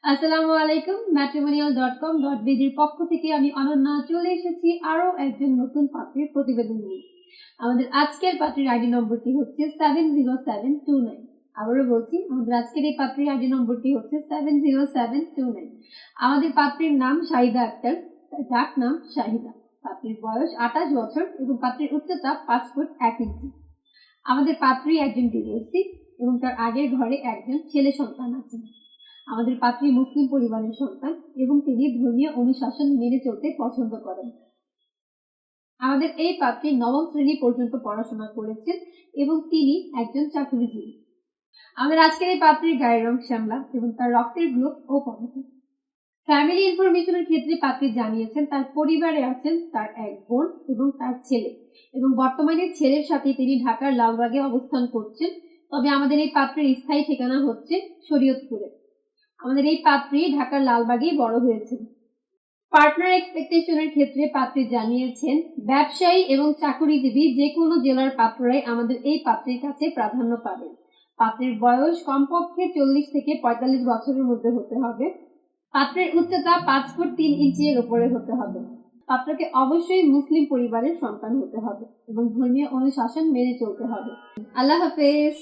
আসসালামু আলাইকুম। matrimonial.com.bd এর পক্ষ থেকে আমি অনন্যা চলে এসেছি আরো একজন নতুন পাত্রীর প্রতিবেদন নিয়ে। আমাদের আজকের পাত্রীর আইডি নম্বরটি হচ্ছে 70729। আবারও বলছি, আমাদের আজকের এই পাত্রীর আইডি নম্বরটি হচ্ছে 70729। আমাদের পাত্রীর নাম শাহিদা আক্তার, তার ডাক নাম শাহিদা। পাত্রীর বয়স 28 বছর এবং পাত্রীর উচ্চতা 5 ফুট 1 ইঞ্চি। আমাদের পাত্রী একজন ডিভোর্সি এবং তার আগের ঘরে একজন ছেলে সন্তান আছে। আমাদের পাত্রী মুসলিম পরিবারের সন্তান এবং তিনি ধর্মীয় অনুশাসন মেনে চলতে পছন্দ করেন। আমাদের এই পাত্রী নবম শ্রেণী পর্যন্ত পড়াশোনা করেছেন এবং তিনি একজন চাকরিজীবী। আমাদের আজকের এই পাত্রীর গায়ের রং শ্যামলা এবং তার রক্তের গ্রুপ ও পজিটিভ। ফ্যামিলি ইনফরমেশনের ক্ষেত্রে পাত্রী জানিয়েছেন তার পরিবারে আছেন তার এক বোন এবং তার ছেলে, এবং বর্তমানে ছেলের সাথে তিনি ঢাকার লালবাগে অবস্থান করছেন। তবে আমাদের এই পাত্রীর স্থায়ী ঠিকানা হচ্ছে শরীয়তপুরে। আমাদের এই পাত্রী ঢাকার লালবাগেই বড় হয়েছেন। পার্টনার এক্সপেকটেশনের ক্ষেত্রে পাত্রী জানিয়েছেন ব্যবসায়ী এবং চাকরিজীবী যে কোনো জেলার পাত্ররাই আমাদের এই পাত্রীর কাছে প্রাধান্য পাবেন। পাত্রীর বয়স কমপক্ষে 40 থেকে 45 বছরের মধ্যে হতে হবে। পাত্রের উচ্চতা 5 ফুট 3 ইঞ্চি এর উপরে হতে হবে। পাত্রকে অবশ্যই মুসলিম পরিবারের সন্তান হতে হবে এবং ধর্মীয় অনুশাসন মেনে চলতে হবে। আল্লাহ হাফেজ।